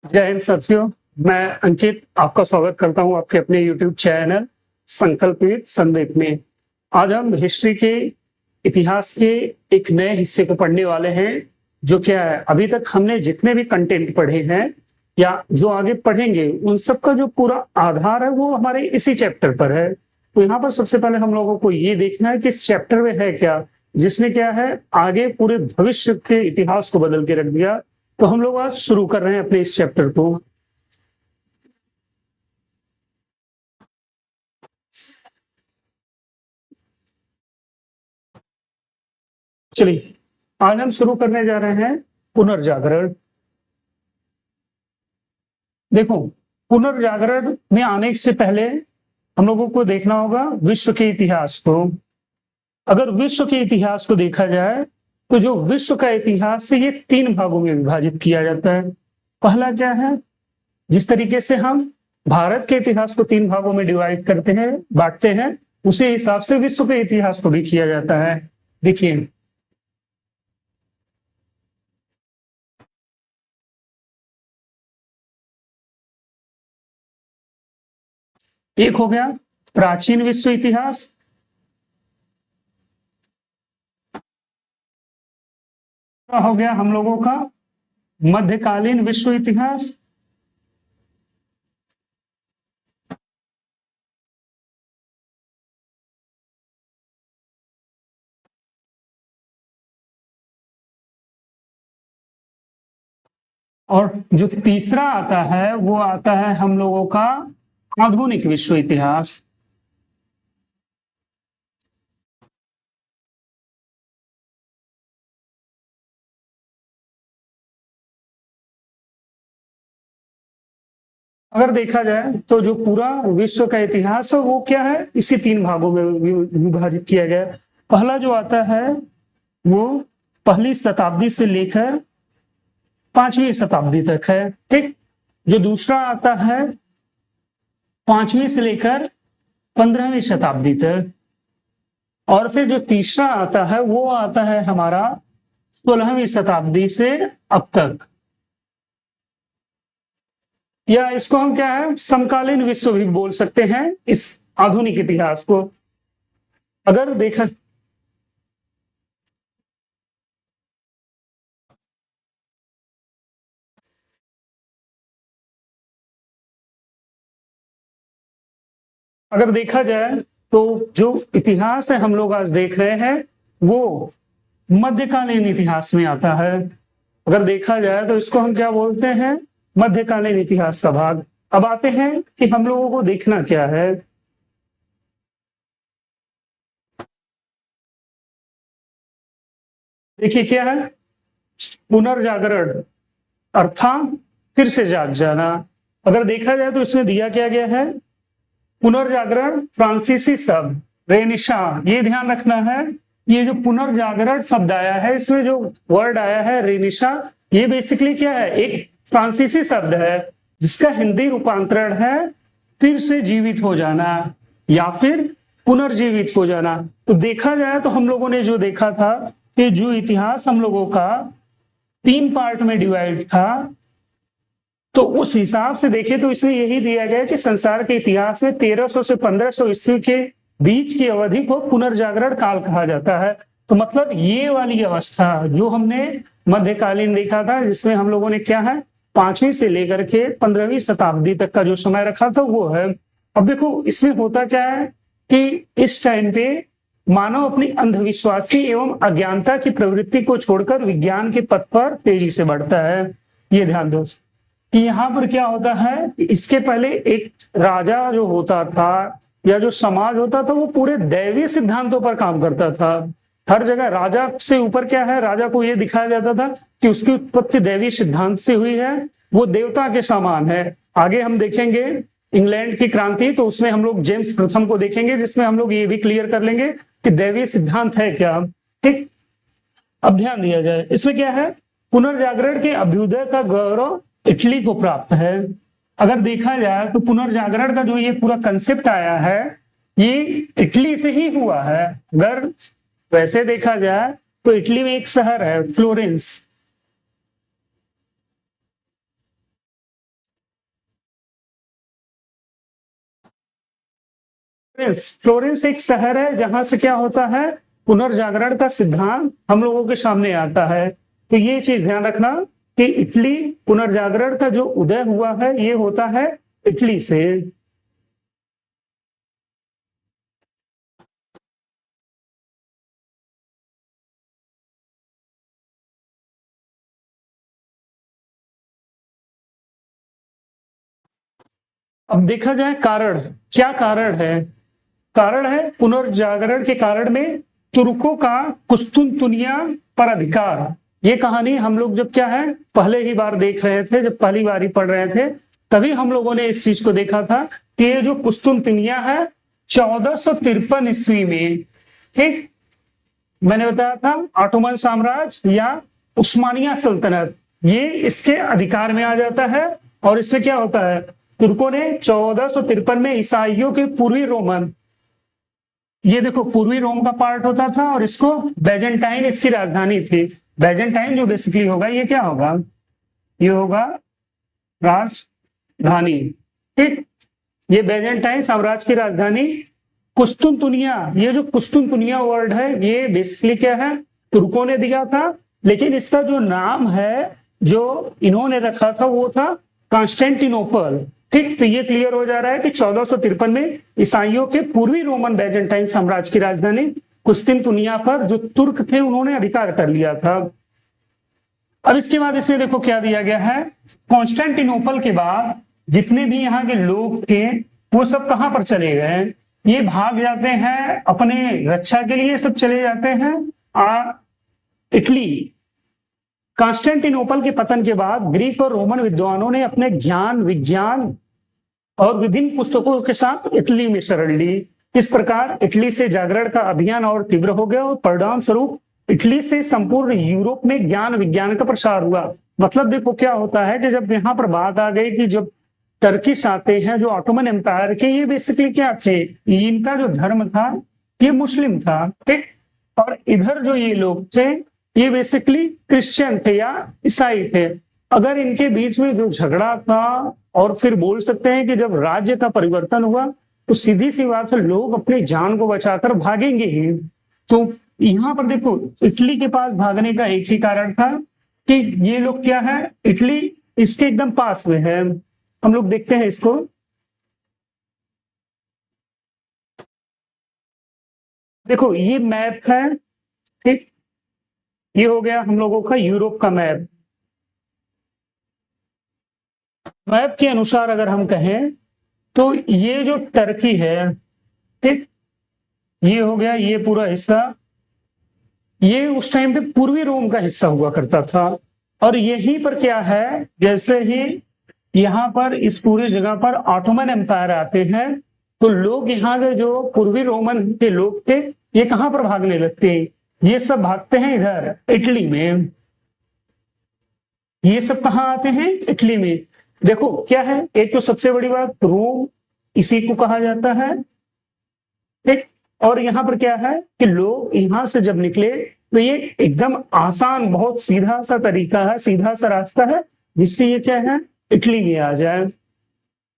जय हिंद साथियों। मैं अंकित आपका स्वागत करता हूं आपके अपने YouTube चैनल संकल्प विद संदीप में। आज हम हिस्ट्री के इतिहास के एक नए हिस्से को पढ़ने वाले हैं। जो क्या है, अभी तक हमने जितने भी कंटेंट पढ़े हैं या जो आगे पढ़ेंगे उन सब का जो पूरा आधार है वो हमारे इसी चैप्टर पर है। तो यहाँ पर सबसे पहले हम लोगों को ये देखना है कि इस चैप्टर में है क्या, जिसने क्या है आगे पूरे भविष्य के इतिहास को बदल के रख दिया। तो हम लोग आज शुरू कर रहे हैं अपने इस चैप्टर को। चलिए, आज हम शुरू करने जा रहे हैं पुनर्जागरण। देखो, पुनर्जागरण में आने से पहले हम लोगों को देखना होगा विश्व के इतिहास को। अगर विश्व के इतिहास को देखा जाए तो जो विश्व का इतिहास है ये 3 भागों में विभाजित किया जाता है। पहला क्या है, जिस तरीके से हम भारत के इतिहास को 3 भागों में डिवाइड करते हैं, बांटते हैं, उसी हिसाब से विश्व के इतिहास को भी किया जाता है। देखिए, एक हो गया प्राचीन विश्व इतिहास, हो गया हम लोगों का मध्यकालीन विश्व इतिहास, और जो तीसरा आता है वो आता है हम लोगों का आधुनिक विश्व इतिहास। अगर देखा जाए तो जो पूरा विश्व का इतिहास है वो क्या है, इसी 3 भागों में विभाजित किया गया। पहला जो आता है वो पहली शताब्दी से लेकर 5वीं शताब्दी तक है, ठीक। जो दूसरा आता है 5वीं से लेकर 15वीं शताब्दी तक, और फिर जो तीसरा आता है वो आता है हमारा 16वीं शताब्दी से अब तक, या इसको हम क्या है समकालीन विश्व भी बोल सकते हैं इस आधुनिक इतिहास को। अगर देखा अगर देखा जाए तो जो इतिहास है हम लोग आज देख रहे हैं वो मध्यकालीन इतिहास में आता है। अगर देखा जाए तो इसको हम क्या बोलते हैं, मध्यकालीन इतिहास का भाग। अब आते हैं कि हम लोगों को देखना क्या है। देखिए क्या है, पुनर्जागरण अर्थात फिर से जाग जाना। अगर देखा जाए तो इसमें दिया क्या गया है, पुनर्जागरण फ्रांसीसी शब्द रेनिशा, ये ध्यान रखना है। ये जो पुनर्जागरण शब्द आया है इसमें जो वर्ड आया है रेनिशा, ये बेसिकली क्या है, एक फ्रांसीसी शब्द है जिसका हिंदी रूपांतरण है फिर से जीवित हो जाना या फिर पुनर्जीवित हो जाना। तो देखा जाए तो हम लोगों ने जो देखा था कि जो इतिहास हम लोगों का 3 पार्ट में डिवाइड था, तो उस हिसाब से देखें तो इसमें यही दिया गया कि संसार के इतिहास में 1300 से 1500 ईस्वी के बीच की अवधि को पुनर्जागरण काल कहा जाता है। तो मतलब ये वाली अवस्था जो हमने मध्यकालीन देखा था, जिसमें हम लोगों ने क्या है 5वीं से लेकर के 15वीं शताब्दी तक का जो समय रखा था वो है। अब देखो इसमें होता क्या है कि इस टाइम पे मानव अपनी अंधविश्वासी एवं अज्ञानता की प्रवृत्ति को छोड़कर विज्ञान के पथ पर तेजी से बढ़ता है। ये ध्यान दो कि यहाँ पर क्या होता है, इसके पहले एक राजा जो होता था या जो समाज होता था वो पूरे दैवीय सिद्धांतों पर काम करता था। हर जगह राजा से ऊपर क्या है, राजा को ये दिखाया जाता था कि उसकी उत्पत्ति दैवीय सिद्धांत से हुई है, वो देवता के समान है। आगे हम देखेंगे इंग्लैंड की क्रांति, तो उसमें हम लोग जेम्स प्रथम को देखेंगे जिसमें हम लोग ये भी क्लियर कर लेंगे कि दैवीय सिद्धांत है क्या, ठीक। अब ध्यान दिया जाए, इसमें क्या है, पुनर्जागरण के अभ्युदय का गौरव इटली को प्राप्त है। अगर देखा जाए तो पुनर्जागरण का जो ये पूरा कंसेप्ट आया है ये इटली से ही हुआ है। अगर वैसे देखा जाए तो इटली में एक शहर है फ्लोरेंस, फ्लोरेंस एक शहर है जहां से क्या होता है, पुनर्जागरण का सिद्धांत हम लोगों के सामने आता है। तो ये चीज ध्यान रखना कि इटली पुनर्जागरण का जो उदय हुआ है ये होता है इटली से। अब देखा जाए कारण, क्या कारण है? कारण है पुनर्जागरण के कारण में तुर्कों का कुस्तुनतुनिया पर अधिकार। ये कहानी हम लोग जब क्या है पहले ही बार देख रहे थे, जब पहली बार ही पढ़ रहे थे तभी हम लोगों ने इस चीज को देखा था कि ये जो कुस्तुनतुनिया है 1453 ईस्वी में, ठीक, मैंने बताया था ऑटोमन साम्राज्य या उस्मानिया सल्तनत ये इसके अधिकार में आ जाता है। और इससे क्या होता है, तुर्कों ने 1453 में ईसाइयों के पूर्वी रोमन, ये देखो पूर्वी रोम का पार्ट होता था और इसको बैजेंटाइन इसकी राजधानी थी। बैजेंटाइन जो बेसिकली होगा ये क्या होगा, ये होगा राजधानी, ठीक। ये बैजेंटाइन साम्राज्य की राजधानी कुस्तुनतुनिया, ये जो कुस्तुनतुनिया वर्ड है ये बेसिकली क्या है, तुर्कों ने दिया था, लेकिन इसका जो नाम है जो इन्होंने रखा था वो था कॉन्स्टेंटिनोपल, ठीक। तो ये क्लियर हो जा रहा है कि 1453 में ईसाइयों के पूर्वी रोमन बैजेंटाइन साम्राज्य की राजधानी कुस्तुनतुनिया पर जो तुर्क थे उन्होंने अधिकार कर लिया था। अब इसके बाद इसमें देखो क्या दिया गया है, कॉन्स्टेंटिनोपल के बाद जितने भी यहाँ के लोग थे वो सब कहां पर चले गए, ये भाग जाते हैं अपने रक्षा के लिए, सब चले जाते हैं इटली। कॉन्स्टेंटिनोपल के पतन के बाद ग्रीक और रोमन विद्वानों ने अपने ज्ञान विज्ञान और विभिन्न पुस्तकों के साथ इटली में शरण ली। इस प्रकार इटली से जागरण का अभियान और तीव्र हो गया और परिणाम स्वरूप इटली से संपूर्ण यूरोप में ज्ञान विज्ञान का प्रसार हुआ। मतलब देखो क्या होता है कि जब यहाँ पर बात आ गई कि जब टर्किश आते हैं जो ऑटोमन एम्पायर के, ये बेसिकली क्या थे, इनका जो धर्म था ये मुस्लिम था, ठीक। और इधर जो ये लोग थे ये बेसिकली क्रिश्चियन थे या ईसाई थे। अगर इनके बीच में जो झगड़ा था और फिर बोल सकते हैं कि जब राज्य का परिवर्तन हुआ तो सीधी सी बात है लोग अपनी जान को बचाकर भागेंगे ही। तो यहाँ पर देखो इटली के पास भागने का एक ही कारण था कि ये लोग क्या है, इटली इसके एकदम पास में है। हम लोग देखते हैं इसको, देखो ये मैप है, ठीक। ये हो गया हम लोगों का यूरोप का मैप। मैप के अनुसार अगर हम कहें तो ये जो टर्की है, ठीक, ये हो गया ये पूरा हिस्सा, ये उस टाइम पे पूर्वी रोम का हिस्सा हुआ करता था। और यहीं पर क्या है, जैसे ही यहाँ पर इस पूरी जगह पर ऑटोमन एम्पायर आते हैं तो लोग यहाँ के जो पूर्वी रोमन के लोग थे ये कहां पर भागने लगते हैं, ये सब भागते हैं इधर इटली में। ये सब कहां आते हैं, इटली में। देखो क्या है, एक तो सबसे बड़ी बात रोम इसी को कहा जाता है, ठीक। और यहाँ पर क्या है कि लोग यहाँ से जब निकले तो ये एकदम आसान बहुत सीधा सा तरीका है, सीधा सा रास्ता है जिससे ये क्या है इटली में आ जाए।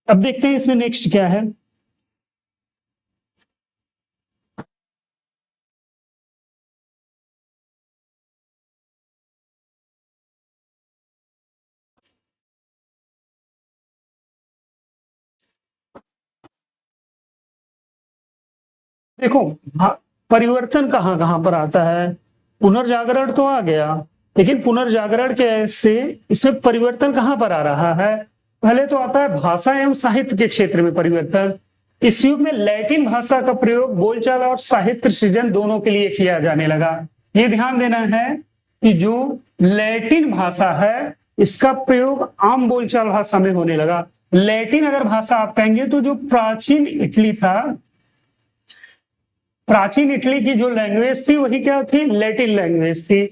अब देखते हैं इसमें नेक्स्ट क्या है। देखो परिवर्तन कहां कहां पर आता है, पुनर्जागरण तो आ गया लेकिन पुनर्जागरण के से इसमें परिवर्तन कहां पर आ रहा है। पहले तो आता है भाषा एवं साहित्य के क्षेत्र में परिवर्तन। इस युग में लैटिन भाषा का प्रयोग बोलचाल और साहित्य सृजन दोनों के लिए किया जाने लगा। ये ध्यान देना है कि जो लैटिन भाषा है इसका प्रयोग आम बोलचाल भाषा में होने लगा। लैटिन अगर भाषा आप कहेंगे तो जो प्राचीन इटली था, प्राचीन इटली की जो लैंग्वेज थी वही क्या थी, लैटिन लैंग्वेज थी।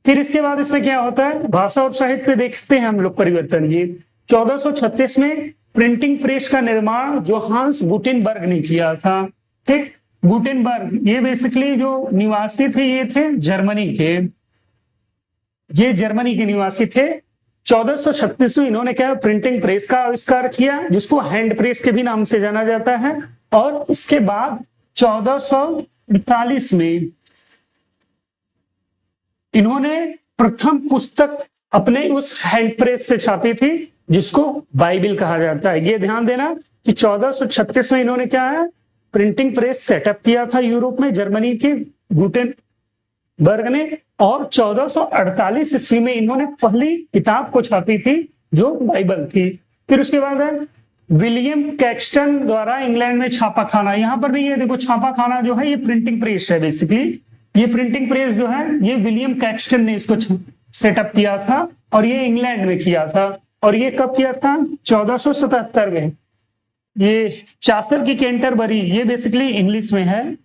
फिर इसके बाद इसमें क्या होता है, भाषा और साहित्य पे देखते हैं हम लोग परिवर्तन। ये 1436 में प्रिंटिंग प्रेस का निर्माण जोहान्स गुटेनबर्ग ने किया था, ठीक। गुटेनबर्ग ये बेसिकली जो निवासी थे ये थे जर्मनी के, ये जर्मनी के निवासी थे। 1436 में इन्होंने क्या प्रिंटिंग प्रेस का आविष्कार किया जिसको हैंड प्रेस के भी नाम से जाना जाता है। और इसके बाद 1448 में इन्होंने प्रथम पुस्तक अपने उस हैंड प्रेस से छापी थी जिसको बाइबिल कहा जाता है। ये ध्यान देना कि 1436 में इन्होंने क्या है, प्रिंटिंग प्रेस सेटअप किया था यूरोप में, जर्मनी के गुटेनबर्ग ने, और 1448 ईस्वी में इन्होंने पहली किताब को छापी थी जो बाइबल थी। फिर उसके बाद है विलियम कैक्सटन द्वारा इंग्लैंड में छापा खाना। यहां पर भी ये देखो छापा खाना जो है ये प्रिंटिंग प्रेस है बेसिकली। ये प्रिंटिंग प्रेस जो है ये विलियम कैक्सटन ने इसको सेटअप किया था और ये इंग्लैंड में किया था। और ये कब किया था, 1477 में। ये चासर की कैंटरबरी, ये बेसिकली इंग्लिश में है,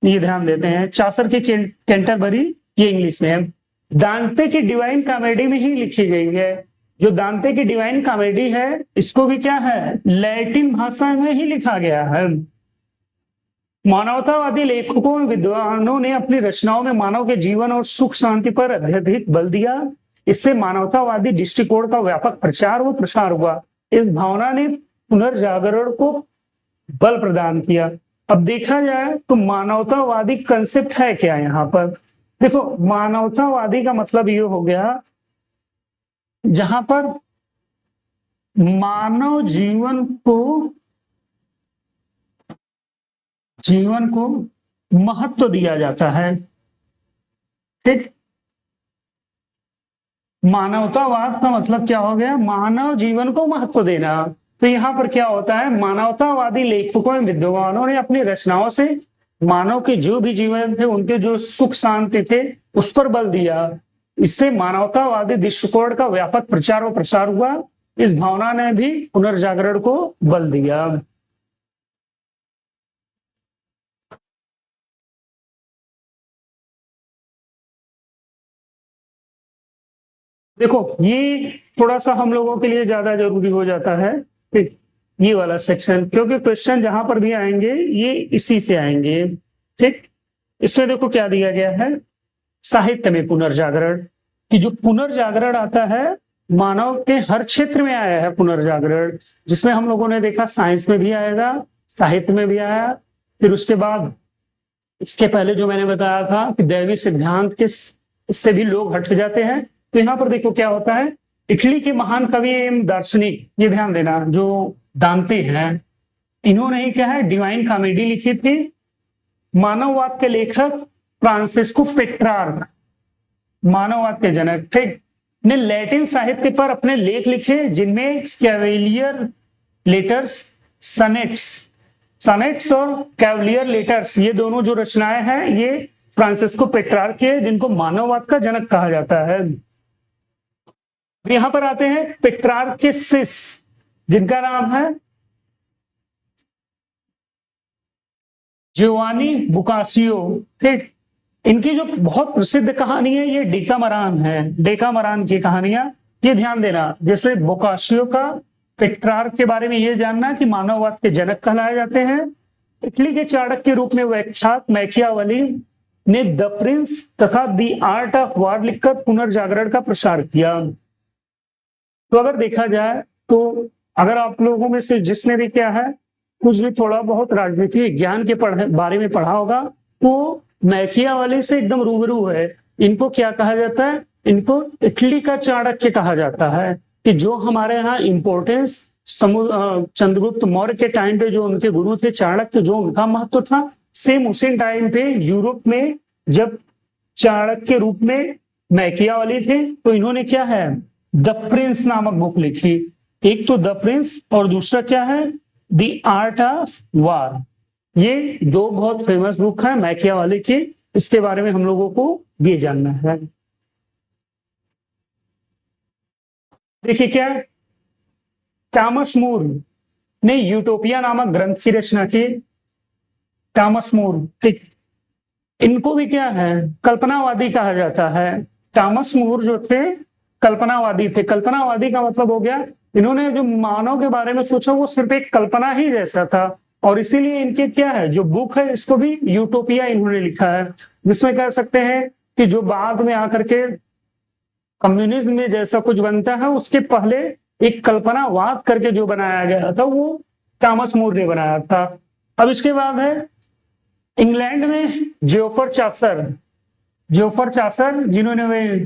ये ध्यान देते हैं। चासर की कैंटरबरी ये इंग्लिश में है। दांते की डिवाइन कॉमेडी में ही लिखी गई है। जो दांते की डिवाइन कॉमेडी है इसको भी क्या है, लैटिन भाषा में ही लिखा गया है। मानवतावादी लेखकों और विद्वानों ने अपनी रचनाओं में मानव के जीवन और सुख शांति पर अत्यधिक बल दिया। इससे मानवतावादी दृष्टिकोण का व्यापक प्रचार व प्रसार हुआ। इस भावना ने पुनर्जागरण को बल प्रदान किया। अब देखा जाए तो मानवतावादी कंसेप्ट है क्या यहाँ पर। देखो मानवतावादी का मतलब ये हो गया जहां पर मानव जीवन को महत्व दिया जाता है। ठीक, मानवतावाद का मतलब क्या हो गया, मानव जीवन को महत्व देना। तो यहाँ पर क्या होता है, मानवतावादी लेखकों और विद्वानों ने अपनी रचनाओं से मानव के जो भी जीवन थे, उनके जो सुख शांति थे, उस पर बल दिया। इससे मानवतावादी दृष्टिकोण का व्यापक प्रचार व प्रसार हुआ। इस भावना ने भी पुनर्जागरण को बल दिया। देखो ये थोड़ा सा हम लोगों के लिए ज्यादा जरूरी हो जाता है, ठीक, ये वाला सेक्शन, क्योंकि क्वेश्चन जहां पर भी आएंगे ये इसी से आएंगे। ठीक, इसमें देखो क्या दिया गया है, साहित्य में पुनर्जागरण कि जो पुनर्जागरण आता है मानव के हर क्षेत्र में आया है पुनर्जागरण, जिसमें हम लोगों ने देखा साइंस में भी आएगा, साहित्य में भी आया। फिर उसके बाद इसके पहले जो मैंने बताया था कि दैवी सिद्धांत के इससे भी लोग हट जाते हैं। तो यहाँ पर देखो क्या होता है, इटली के महान कवि एवं दार्शनिक, ये ध्यान देना, जो दांते हैं, इन्होंने ही क्या है डिवाइन कॉमेडी लिखी थी। मानववाद के लेखक फ्रांसिस्को पेट्रार्क, मानववाद के जनक, ठीक, ने लैटिन साहित्य पर अपने लेख लिखे जिनमें कैवेलियर लेटर्स, सनेट्स और कैवलियर लेटर्स, ये दोनों जो रचनाएं हैं ये फ्रांसिस्को पेट्रार्क के, जिनको मानववाद का जनक कहा जाता है। यहां पर आते हैं पेट्रार्क के शिष्य, जिनका नाम है जियोवानी बोकासियो। ठीक, इनकी जो बहुत प्रसिद्ध कहानी है ये डेकामरान है, डेकामरान की कहानियां, ये ध्यान देना। जैसे बोकासियो का पेट्रार्क के बारे में ये जानना कि मानववाद के जनक कहलाए जाते हैं। इटली के चाणक्य के रूप में विख्यात मैकियावेली ने द प्रिंस तथा द आर्ट ऑफ वार लिखकर पुनर्जागरण का प्रसार किया। तो अगर देखा जाए तो अगर आप लोगों में से जिसने भी क्या है कुछ भी थोड़ा बहुत राजनीति विज्ञान के बारे में पढ़ा होगा तो मैकियावेली से एकदम रूबरू है। इनको क्या कहा जाता है, इनको इटली का चाणक्य कहा जाता है। कि जो हमारे यहाँ इम्पोर्टेंस चंद्रगुप्त मौर्य के टाइम पे जो उनके गुरु थे चाणक्य, जो उनका महत्व था, सेम उसी टाइम पे यूरोप में जब चाणक्य के रूप में मैकियावेली थे तो इन्होंने क्या है द प्रिंस नामक बुक लिखी। एक तो द प्रिंस और दूसरा क्या है द आर्ट ऑफ वार। ये दो बहुत फेमस बुक है मैकियावेली की, इसके बारे में हम लोगों को ये जानना है। देखिए क्या टॉमस मूर ने यूटोपिया नामक ग्रंथ की रचना की। टॉमस मूर, ठीक, इनको भी क्या है कल्पनावादी कहा जाता है। टॉमस मूर जो थे कल्पनावादी थे। कल्पनावादी का मतलब हो गया इन्होंने जो मानव के बारे में सोचा वो सिर्फ एक कल्पना ही जैसा था, और इसीलिए इनके क्या है जो बुक है इसको भी यूटोपिया इन्होंने लिखा है, जिसमें कह सकते हैं कि जो बाद में आकर के कम्युनिज्म में जैसा कुछ बनता है उसके पहले एक कल्पनावाद करके जो बनाया गया था वो टॉमस मूर ने बनाया था। अब इसके बाद है इंग्लैंड में जियोफर चासर जिन्होंने वे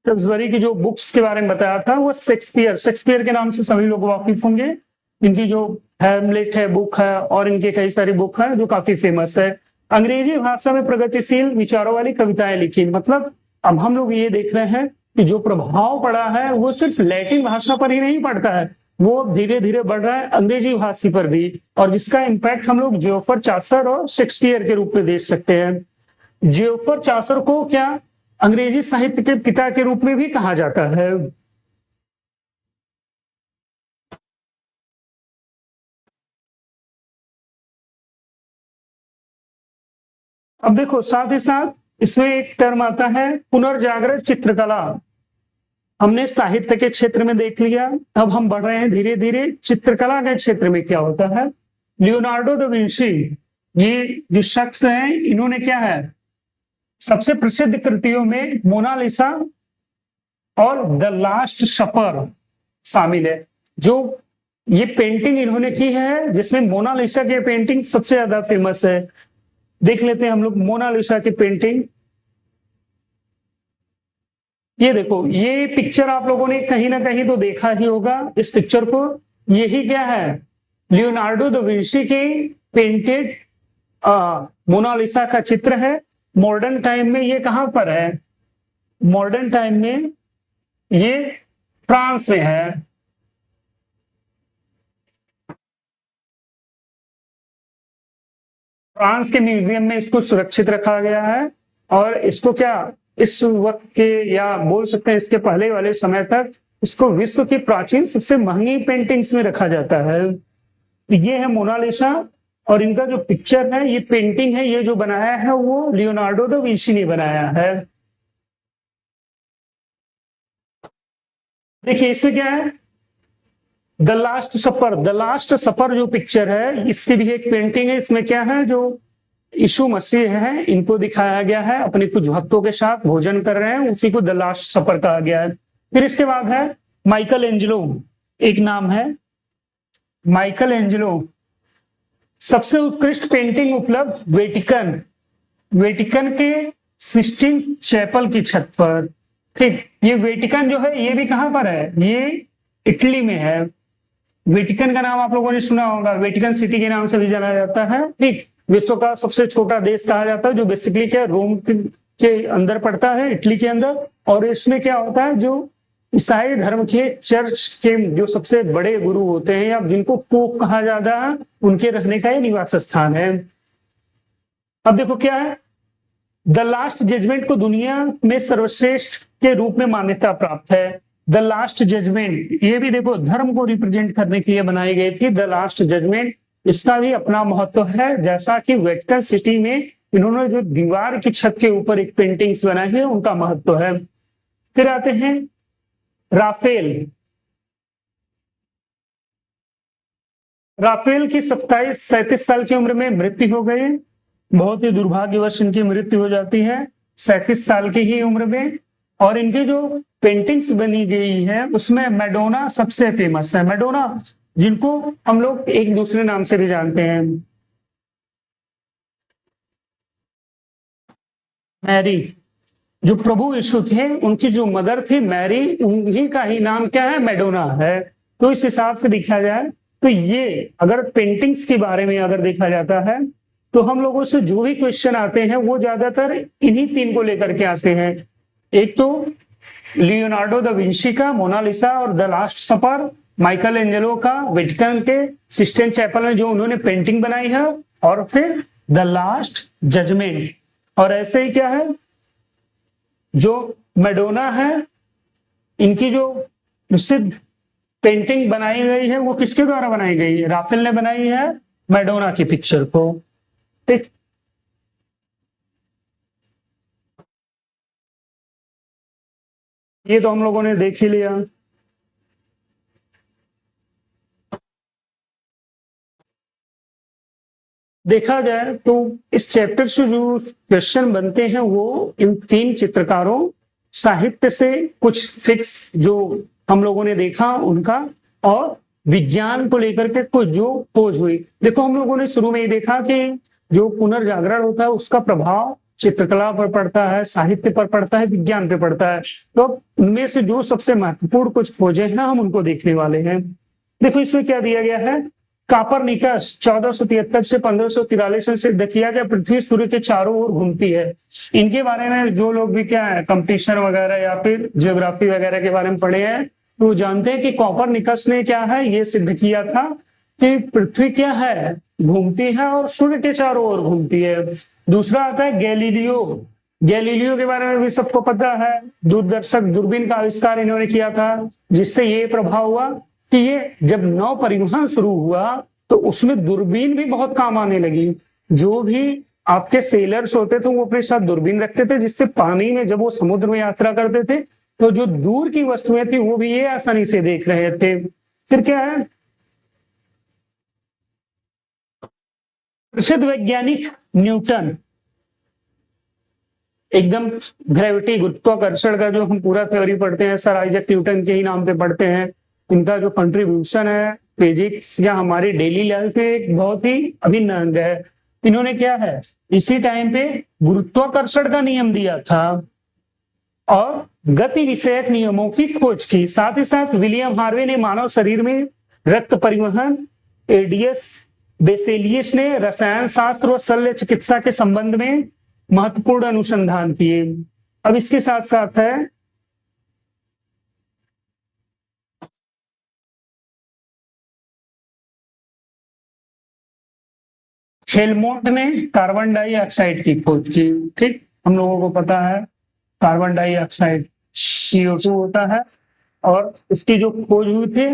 टेल्सबरी की जो बुक्स के बारे में बताया था, वो शेक्सपियर के नाम से सभी लोग वाकिफ होंगे। इनकी जो हैमलेट है बुक है और इनके कई सारी बुक है जो काफी फेमस है। अंग्रेजी भाषा में प्रगतिशील विचारों वाली कविताएं लिखी। मतलब अब हम लोग ये देख रहे हैं कि जो प्रभाव पड़ा है वो सिर्फ लैटिन भाषा पर ही नहीं पड़ता है, वो धीरे धीरे बढ़ रहा है अंग्रेजी भाषी पर भी, और जिसका इम्पैक्ट हम लोग जियोफर चासर और शेक्सपियर के रूप में देख सकते हैं। जियोफर चासर को क्या अंग्रेजी साहित्य के पिता के रूप में भी कहा जाता है। अब देखो साथ ही साथ इसमें एक टर्म आता है पुनर्जागरण चित्रकला। हमने साहित्य के क्षेत्र में देख लिया, अब हम बढ़ रहे हैं धीरे धीरे चित्रकला के क्षेत्र में क्या होता है। लियोनार्डो दा विंची, ये जो शख्स हैं, इन्होंने क्या है सबसे प्रसिद्ध कृतियों में मोनालिसा और द लास्ट सपर शामिल है। जो ये पेंटिंग इन्होंने की है जिसमें मोनालिसा की पेंटिंग सबसे ज्यादा फेमस है। देख लेते हैं हम लोग मोनालिसा की पेंटिंग। ये देखो, ये पिक्चर आप लोगों ने कहीं ना कहीं तो देखा ही होगा इस पिक्चर को। यही क्या है, लियोनार्डो दा विंची की पेंटेड मोनालिसा का चित्र है। मॉडर्न टाइम में ये कहां पर है, मॉडर्न टाइम में ये फ्रांस में है। फ्रांस के म्यूजियम में इसको सुरक्षित रखा गया है, और इसको क्या इस वक्त के या बोल सकते हैं इसके पहले वाले समय तक इसको विश्व की प्राचीन सबसे महंगी पेंटिंग्स में रखा जाता है। ये है मोनालिसा, और इनका जो पिक्चर है, ये पेंटिंग है, ये जो बनाया है वो लियोनार्डो दा विंची ने बनाया है। देखिए इसमें क्या है, द लास्ट सपर जो पिक्चर है, इसकी भी एक पेंटिंग है। इसमें क्या है, जो यीशु मसीह है इनको दिखाया गया है अपने कुछ भक्तों के साथ भोजन कर रहे हैं, उसी को द लास्ट सपर कहा गया है। फिर इसके बाद है माइकल एंजेलो, एक नाम है माइकल एंजेलो। सबसे उत्कृष्ट पेंटिंग उपलब्ध वेटिकन के सिस्टीन चैपल की छत पर। ठीक, ये वेटिकन जो है ये भी कहां पर है, ये इटली में है। वेटिकन का नाम आप लोगों ने सुना होगा, वेटिकन सिटी के नाम से भी जाना जाता है। ठीक, विश्व का सबसे छोटा देश कहा जाता है, जो बेसिकली क्या रोम के अंदर पड़ता है, इटली के अंदर। और इसमें क्या होता है, जो ईसाई धर्म के चर्च के जो सबसे बड़े गुरु होते हैं या जिनको पोप कहा जाता है, उनके रहने का ये निवास स्थान है। अब देखो क्या है, द लास्ट जजमेंट को दुनिया में सर्वश्रेष्ठ के रूप में मान्यता प्राप्त है। द लास्ट जजमेंट, ये भी देखो धर्म को रिप्रेजेंट करने के लिए बनाई गई थी। द लास्ट जजमेंट, इसका भी अपना महत्व है। जैसा कि वेटिकन सिटी में इन्होंने जो दीवार की छत के ऊपर एक पेंटिंग्स बनाई है, उनका महत्व है। फिर आते हैं राफेल की 37 साल की उम्र में मृत्यु हो गई। बहुत ही दुर्भाग्यवश इनकी मृत्यु हो जाती है 37 साल की ही उम्र में। और इनकी जो पेंटिंग्स बनी गई है उसमें मैडोना सबसे फेमस है। मैडोना जिनको हम लोग एक दूसरे नाम से भी जानते हैं, मैरी। जो प्रभु यीशु थे उनकी जो मदर थी मैरी, उन्हीं का ही नाम क्या है, मैडोना है। तो इस हिसाब से देखा जाए तो ये अगर पेंटिंग्स के बारे में अगर देखा जाता है तो हम लोगों से जो भी क्वेश्चन आते हैं वो ज्यादातर इन्हीं तीन को लेकर के आते हैं। एक तो लियोनार्डो दा विंची का मोनालिसा और the last supper, Michelangelo का वेटिकन के सिस्टीन चैपल में जो उन्होंने पेंटिंग बनाई है, और फिर द लास्ट जजमेंट। और ऐसे ही क्या है, जो मैडोना है, इनकी जो प्रसिद्ध पेंटिंग बनाई गई है वो किसके द्वारा बनाई गई है, राफेल ने बनाई है मैडोना की पिक्चर को। ठीक, ये तो हम लोगों ने देख ही लिया। देखा जाए तो इस चैप्टर से जो क्वेश्चन बनते हैं वो इन तीन चित्रकारों, साहित्य से कुछ फिक्स जो हम लोगों ने देखा उनका, और विज्ञान को लेकर के कोई जो खोज हुई। देखो हम लोगों ने शुरू में ही देखा कि जो पुनर्जागरण होता है उसका प्रभाव चित्रकला पर पड़ता है, साहित्य पर पड़ता है, विज्ञान पे पड़ता है। तो उनमें से जो सबसे महत्वपूर्ण कुछ खोजें हैं हम उनको देखने वाले हैं। देखो इसमें क्या दिया गया है, कापरनिकस 1473 से 1543 में सिद्ध किया गया पृथ्वी सूर्य के चारों ओर घूमती है। इनके बारे में जो लोग भी क्या है कंपटीशन वगैरह या फिर जियोग्राफी वगैरह के बारे में पढ़े हैं तो वो जानते हैं कि कापरनिकस ने क्या है ये सिद्ध किया था कि पृथ्वी क्या है घूमती है और सूर्य के चारों ओर घूमती है। दूसरा आता है गैलीलियो। गैलीलियो के बारे में भी सबको पता है, दूरदर्शक दूरबीन का आविष्कार इन्होंने किया था, जिससे ये प्रभाव हुआ कि ये जब नौ परिवहन शुरू हुआ तो उसमें दूरबीन भी बहुत काम आने लगी। जो भी आपके सेलर्स होते थे वो अपने साथ दूरबीन रखते थे, जिससे पानी में जब वो समुद्र में यात्रा करते थे तो जो दूर की वस्तुएं थी वो भी ये आसानी से देख रहे थे। फिर क्या है, प्रसिद्ध वैज्ञानिक न्यूटन, एकदम ग्रेविटी गुरुत्वाकर्षण का जो हम पूरा थ्योरी पढ़ते हैं सर आइजैक न्यूटन के ही नाम पे पढ़ते हैं। इनका जो कंट्रीब्यूशन है फिजिक्स या हमारी डेली लाइफ में एक बहुत ही अभिन्न अंग है। इन्होंने क्या है इसी टाइम पे गुरुत्वाकर्षण का नियम दिया था और गति विषयक नियमों की खोज की। साथ ही साथ विलियम हार्वे ने मानव शरीर में रक्त परिवहन, एडियस बेसेलियस ने रसायन शास्त्र और शल्य चिकित्सा के संबंध में महत्वपूर्ण अनुसंधान किए। अब इसके साथ साथ है हेलमोंट ने कार्बन डाइऑक्साइड की खोज की। ठीक, हम लोगों को पता है कार्बन डाइऑक्साइड CO2 होता है और इसकी जो खोज हुई थी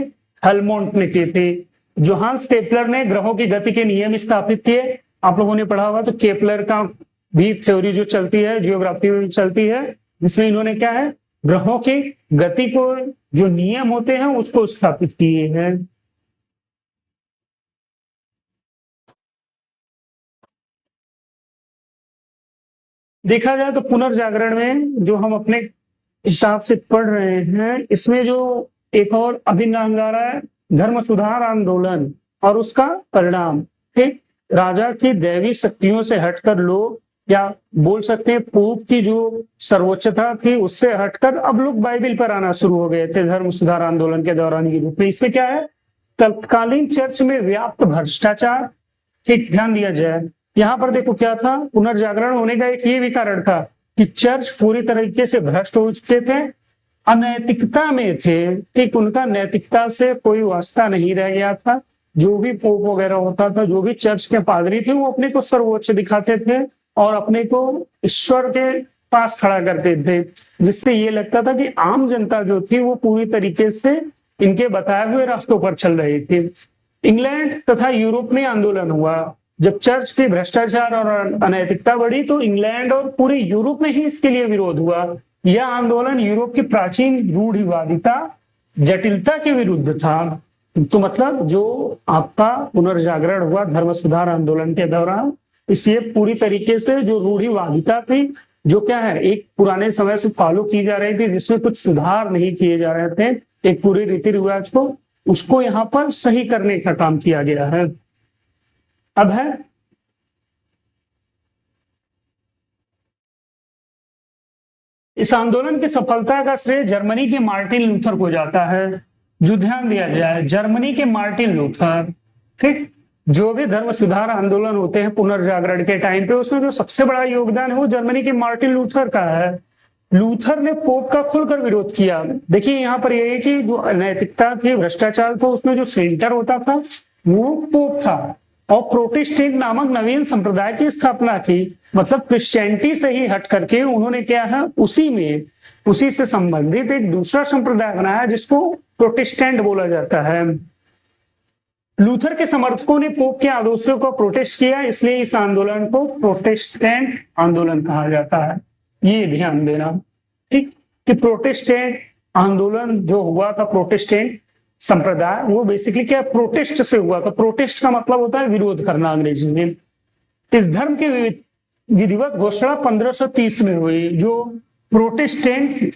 हेलमोंट ने की थी। जोहान्स केपलर ने ग्रहों की गति के नियम स्थापित किए। आप लोगों ने पढ़ा होगा तो केपलर का भी थ्योरी जो चलती है जियोग्राफी में चलती है, जिसमें इन्होंने क्या है ग्रहों की गति को जो नियम होते हैं उसको स्थापित किए हैं। देखा जाए तो पुनर्जागरण में जो हम अपने हिसाब से पढ़ रहे हैं इसमें जो एक और अभिन्न अंग आ रहा है धर्म सुधार आंदोलन और उसका परिणाम। ठीक, राजा की दैवी शक्तियों से हटकर लोग या बोल सकते हैं पोप की जो सर्वोच्चता थी उससे हटकर अब लोग बाइबल पर आना शुरू हो गए थे धर्म सुधार आंदोलन के दौरान के रूप में। इससे क्या है तत्कालीन चर्च में व्याप्त भ्रष्टाचार, ठीक ध्यान दिया जाए। यहाँ पर देखो क्या था, पुनर्जागरण होने का एक ये भी कारण था कि चर्च पूरी तरीके से भ्रष्ट हो चुके थे, अनैतिकता में थे। ठीक, उनका नैतिकता से कोई वास्ता नहीं रह गया था। जो भी पोप वगैरह होता था, जो भी चर्च के पादरी थे, वो अपने को सर्वोच्च दिखाते थे और अपने को ईश्वर के पास खड़ा करते थे, जिससे ये लगता था कि आम जनता जो थी वो पूरी तरीके से इनके बताए हुए रास्तों पर चल रही थी। इंग्लैंड तथा यूरोप में आंदोलन हुआ। जब चर्च की भ्रष्टाचार और अनैतिकता बढ़ी तो इंग्लैंड और पूरे यूरोप में ही इसके लिए विरोध हुआ। यह आंदोलन यूरोप की प्राचीन रूढ़िवादिता जटिलता के विरुद्ध था। तो मतलब जो आपका पुनर्जागरण हुआ धर्म सुधार आंदोलन के दौरान, इससे पूरी तरीके से जो रूढ़िवादिता थी, जो क्या है एक पुराने समय से फॉलो की जा रही थी, जिसमें कुछ सुधार नहीं किए जा रहे थे, एक पूरे रीति रिवाज को उसको यहाँ पर सही करने का काम किया गया है। अब है इस आंदोलन की सफलता का श्रेय जर्मनी के मार्टिन लूथर को जाता है। जो ध्यान दिया जाए जर्मनी के मार्टिन लूथर, ठीक, जो भी धर्म सुधार आंदोलन होते हैं पुनर्जागरण के टाइम पे उसमें जो सबसे बड़ा योगदान है वो जर्मनी के मार्टिन लूथर का है। लूथर ने पोप का खुलकर विरोध किया। देखिए यहाँ पर यह है कि जो अनैतिकता थी, भ्रष्टाचार था, उसमें जो सेंटर होता था वो पोप था और प्रोटेस्टेंट नामक नवीन संप्रदाय की स्थापना की। मतलब क्रिश्चियनिटी से ही हट करके उन्होंने क्या है उसी से संबंधित एक दूसरा संप्रदाय बनाया जिसको प्रोटेस्टेंट बोला जाता है। लूथर के समर्थकों ने पोप के आदर्शों को प्रोटेस्ट किया, इसलिए इस आंदोलन को प्रोटेस्टेंट आंदोलन कहा जाता है। ये ध्यान देना, ठीक, कि प्रोटेस्टेंट आंदोलन जो हुआ था, प्रोटेस्टेंट संप्रदाय, वो बेसिकली क्या प्रोटेस्ट से हुआ था। प्रोटेस्ट का मतलब होता है विरोध करना अंग्रेजी में। इस धर्म की विधिवत घोषणा 1530 में हुई। जो प्रोटेस्टेंट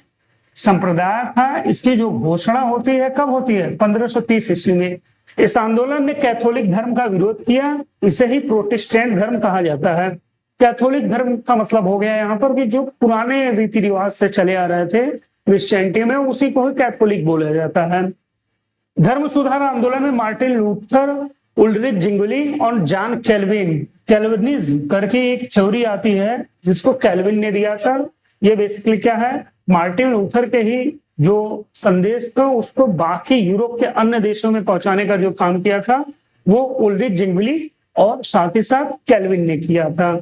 संप्रदाय था, इसकी जो घोषणा होती है कब होती है? 1530 ईस्वी में। इस आंदोलन ने कैथोलिक धर्म का विरोध किया, इसे ही प्रोटेस्टेंट धर्म कहा जाता है। कैथोलिक धर्म का मतलब हो गया यहाँ पर कि जो पुराने रीति रिवाज से चले आ रहे थे क्रिश्चियनिटी में, उसी को ही कैथोलिक बोला जाता है। धर्म सुधार आंदोलन में मार्टिन लूथर, उल्ड्रिच जिंगली और जॉन कैल्विन, कैल्विनिज्म करके एक थ्योरी आती है जिसको कैल्विन ने दिया था। ये बेसिकली क्या है? मार्टिन लूथर के ही जो संदेश था उसको बाकी यूरोप के अन्य देशों में पहुंचाने का जो काम किया था वो उल्ड्रिच जिंगली और साथ ही साथ कैल्विन ने किया था।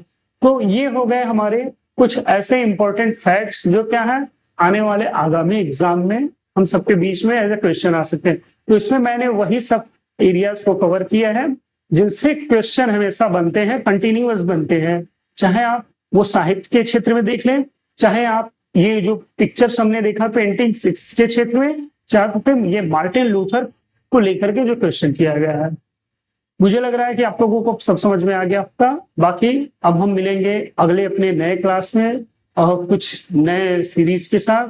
तो ये हो गए हमारे कुछ ऐसे इंपॉर्टेंट फैक्ट्स जो क्या है आने वाले आगामी एग्जाम में हम सबके बीच में एज ए क्वेश्चन आ सकते हैं। तो इसमें मैंने वही सब एरियाज को कवर किया है जिनसे क्वेश्चन हमेशा बनते हैं, कंटिन्यूअस बनते हैं। चाहे आप वो साहित्य के क्षेत्र में देख लें, चाहे आप ये जो पिक्चर्स हमने देखा पेंटिंग सिक्स के क्षेत्र में, चाहे फिर ये मार्टिन लूथर को लेकर के जो क्वेश्चन किया गया है। मुझे लग रहा है कि आप लोगों को सब समझ में आ गया आपका। बाकी अब हम मिलेंगे अगले अपने नए क्लास में और कुछ नए सीरीज के साथ,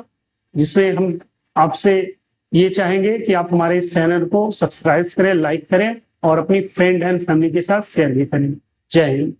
जिसमें हम आपसे ये चाहेंगे कि आप हमारे इस चैनल को सब्सक्राइब करें, लाइक करें और अपनी फ्रेंड एंड फैमिली के साथ शेयर भी करें। जय हिंद।